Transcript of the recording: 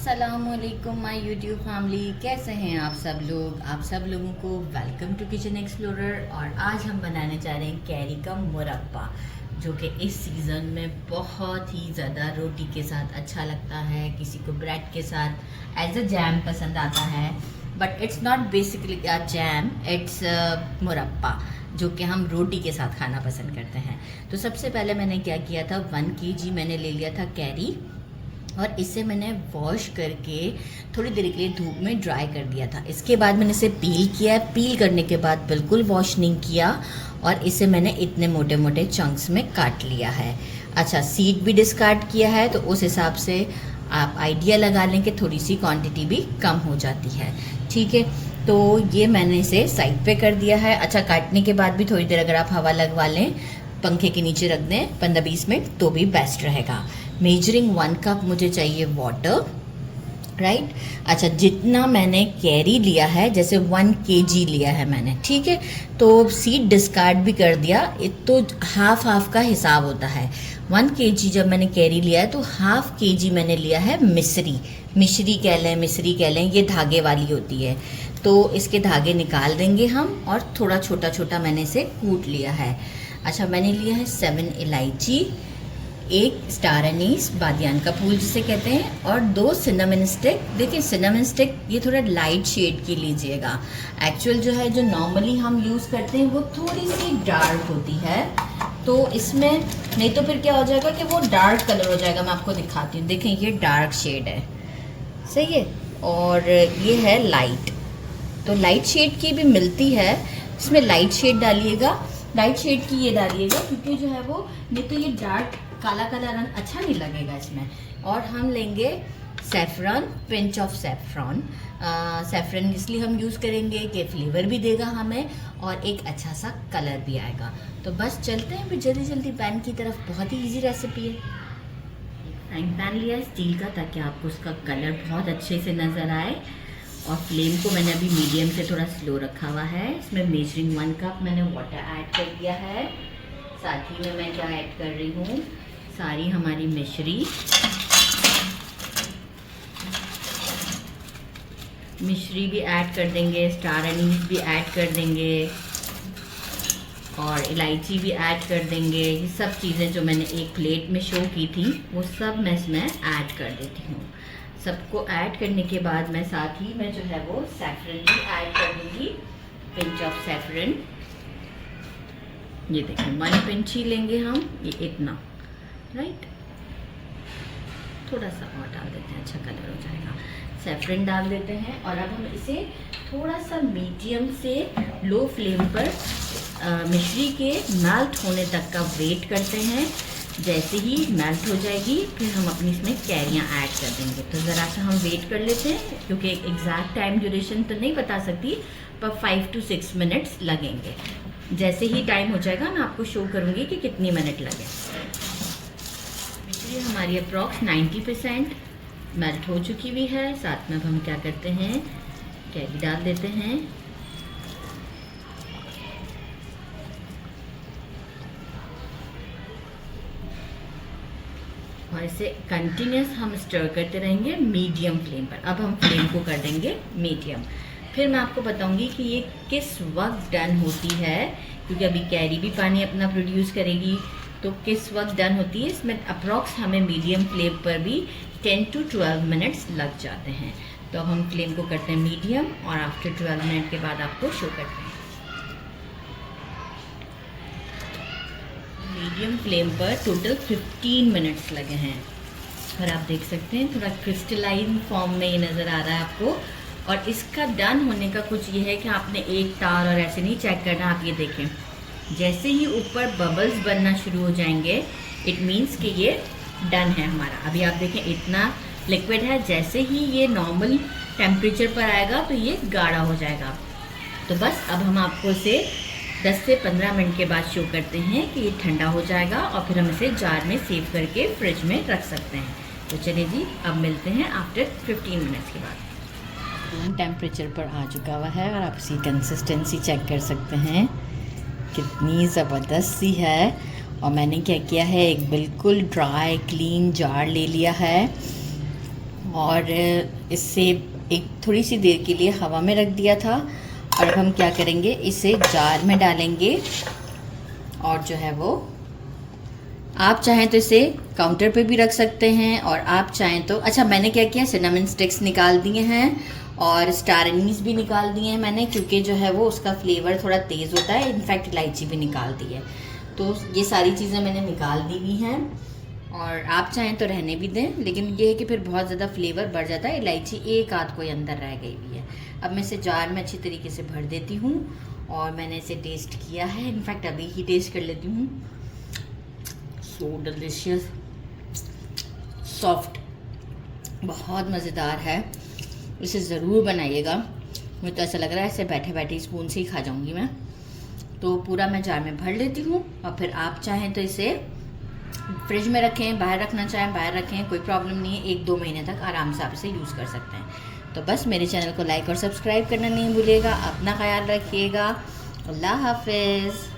अस्सलामुअलैकुम my YouTube family, कैसे हैं आप सब लोग। आप सब लोगों को वेलकम टू किचन एक्सप्लोरर। और आज हम बनाने जा रहे हैं कैरी का मुरब्बा, जो कि इस सीज़न में बहुत ही ज़्यादा रोटी के साथ अच्छा लगता है। किसी को ब्रेड के साथ एज अ जैम पसंद आता है, but it's not basically a jam, it's मुरब्बा, जो कि हम रोटी के साथ खाना पसंद करते हैं। तो सबसे पहले मैंने क्या किया था, 1 kg मैंने ले लिया था कैरी, और इसे मैंने वॉश करके थोड़ी देर के लिए धूप में ड्राई कर दिया था। इसके बाद मैंने इसे पील किया। पील करने के बाद बिल्कुल वॉश नहीं किया, और इसे मैंने इतने मोटे मोटे चंक्स में काट लिया है। अच्छा, सीड भी डिस्कार्ड किया है, तो उस हिसाब से आप आइडिया लगा लें कि थोड़ी सी क्वांटिटी भी कम हो जाती है। ठीक है, तो ये मैंने इसे साइड पे कर दिया है। अच्छा, काटने के बाद भी थोड़ी देर अगर आप हवा लगवा लें, पंखे के नीचे रख दें 15-20 मिनट, तो भी बेस्ट रहेगा। मेजरिंग 1 कप मुझे चाहिए वाटर, राइट। अच्छा, जितना मैंने कैरी लिया है, जैसे 1 kg लिया है मैंने, ठीक है, तो सीड डिस्कार्ड भी कर दिया। तो हाफ हाफ का हिसाब होता है। 1 kg जब मैंने कैरी लिया है, तो हाफ kg मैंने लिया है मिश्री कह लें, मिश्री कह लें, ये धागे वाली होती है। तो इसके धागे निकाल देंगे हम, और थोड़ा छोटा छोटा मैंने इसे कूट लिया है। अच्छा, मैंने लिया है 7 इलायची, 1 स्टार एनीस, बादियान का फूल जिसे कहते हैं, और 2 सिनेमन स्टिक। देखिए, सिनेमन स्टिक ये थोड़ा लाइट शेड की लीजिएगा। एक्चुअल जो है, जो नॉर्मली हम यूज़ करते हैं, वो थोड़ी सी डार्क होती है, तो इसमें नहीं तो फिर क्या हो जाएगा कि वो डार्क कलर हो जाएगा। मैं आपको दिखाती हूँ, देखें ये डार्क शेड है, सही है, और ये है लाइट। तो लाइट शेड की भी मिलती है, इसमें लाइट शेड डालिएगा, लाइट शेड की ये डालिएगा, क्योंकि जो है वो नहीं तो ये डार्क काला काला रंग अच्छा नहीं लगेगा इसमें। और हम लेंगे saffron, pinch of saffron. Saffron इसलिए हम यूज़ करेंगे कि फ्लेवर भी देगा हमें, और एक अच्छा सा कलर भी आएगा। तो बस चलते हैं फिर जल्दी जल्दी पैन की तरफ। बहुत ही इजी रेसिपी है। फ्राइंग पैन लिया स्टील का, ताकि आपको उसका कलर बहुत अच्छे से नज़र आए। और फ्लेम को मैंने अभी मीडियम से थोड़ा स्लो रखा हुआ है। इसमें मेजरिंग 1 कप मैंने वाटर ऐड कर दिया है। साथ ही में मैं क्या ऐड कर रही हूँ, सारी हमारी मिश्री भी ऐड कर देंगे, स्टार एनीस भी ऐड कर देंगे, और इलायची भी ऐड कर देंगे। ये सब चीज़ें जो मैंने एक प्लेट में शो की थी, वो सब मैं इसमें ऐड कर देती हूँ। सबको ऐड करने के बाद मैं साथ ही में जो है वो सैफरन भी ऐड कर दूँगी, पिंच ऑफ सैफरन। ये देखें, 1 पिंच ही लेंगे हम, ये इतना, राइट। थोड़ा सा और डाल देते हैं, अच्छा कलर हो जाएगा। सैफरन डाल देते हैं, और अब हम इसे थोड़ा सा मीडियम से लो फ्लेम पर मिश्री के मेल्ट होने तक का वेट करते हैं। जैसे ही मेल्ट हो जाएगी, फिर हम अपनी इसमें कैरियाँ ऐड कर देंगे। तो ज़रा सा हम वेट कर लेते हैं, क्योंकि एग्जैक्ट टाइम ड्यूरेशन तो नहीं बता सकती, पर 5 to 6 मिनट्स लगेंगे। जैसे ही टाइम हो जाएगा, मैं आपको शो करूँगी कि कितनी मिनट लगे। मिश्री हमारी अप्रॉक्स 90% मेल्ट हो चुकी हुई है। साथ में अब हम क्या करते हैं, कैरी डाल देते हैं, और इसे कंटिन्यूस हम स्टर करते रहेंगे मीडियम फ्लेम पर। अब हम फ्लेम को कर देंगे मीडियम। फिर मैं आपको बताऊंगी कि ये किस वक्त डन होती है, क्योंकि अभी कैरी भी पानी अपना प्रोड्यूस करेगी, तो किस वक्त डन होती है। इसमें अप्रॉक्स हमें मीडियम फ्लेम पर भी 10 to 12 मिनट्स लग जाते हैं। तो अब हम फ्लेम को करते हैं मीडियम, और आफ्टर 12 मिनट के बाद आपको शो करते हैं। मीडियम फ्लेम पर टोटल 15 मिनट्स लगे हैं, और आप देख सकते हैं थोड़ा क्रिस्टलाइन फॉर्म में ये नज़र आ रहा है आपको। और इसका डन होने का कुछ ये है कि आपने एक तार और ऐसे नहीं चेक करना। आप ये देखें, जैसे ही ऊपर बबल्स बनना शुरू हो जाएंगे, इट मीन्स कि ये डन है हमारा। अभी आप देखें, इतना लिक्विड है, जैसे ही ये नॉर्मल टेम्परेचर पर आएगा तो ये गाढ़ा हो जाएगा। तो बस अब हम आपको इसे 10 से 15 मिनट के बाद शो करते हैं कि ये ठंडा हो जाएगा, और फिर हम इसे जार में सेव करके फ्रिज में रख सकते हैं। तो चलिए जी, अब मिलते हैं आफ्टर 15 मिनट्स के बाद। रूम टेम्परेचर पर आ चुका हुआ है, और आप इसकी कंसिस्टेंसी चेक कर सकते हैं कितनी ज़बरदस्त सी है। और मैंने क्या किया है, एक बिल्कुल ड्राई क्लीन जार ले लिया है, और इससे एक थोड़ी सी देर के लिए हवा में रख दिया था। और अब हम क्या करेंगे, इसे जार में डालेंगे और जो है वो आप चाहें तो इसे काउंटर पे भी रख सकते हैं, और आप चाहें तो अच्छा मैंने क्या किया, सिनेमन स्टिक्स निकाल दिए हैं और स्टार एनीस भी निकाल दिए हैं मैंने, क्योंकि जो है वो उसका फ्लेवर थोड़ा तेज़ होता है। इनफैक्ट इलायची भी निकाल दी है। तो ये सारी चीज़ें मैंने निकाल दी हुई हैं, और आप चाहें तो रहने भी दें, लेकिन ये है कि फिर बहुत ज़्यादा फ्लेवर बढ़ जाता है। इलायची एक आध कोई अंदर रह गई हुई है। अब मैं इसे जार में अच्छी तरीके से भर देती हूँ और मैंने इसे टेस्ट किया है। इनफैक्ट अभी ही टेस्ट कर लेती हूँ। सो डिलीशियस, सॉफ्ट, बहुत मज़ेदार है। इसे ज़रूर बनाइएगा। मुझे तो ऐसा लग रहा है इसे बैठे बैठे स्पून से ही खा जाऊँगी मैं। तो पूरा मैं जार में भर लेती हूँ, और फिर आप चाहें तो इसे फ्रिज में रखें, बाहर रखना चाहें बाहर रखें, कोई प्रॉब्लम नहीं है। 1-2 महीने तक आराम से आप इसे यूज़ कर सकते हैं। तो बस मेरे चैनल को लाइक और सब्सक्राइब करना नहीं भूलिएगा। अपना ख्याल रखिएगा। अल्लाह हाफिज़।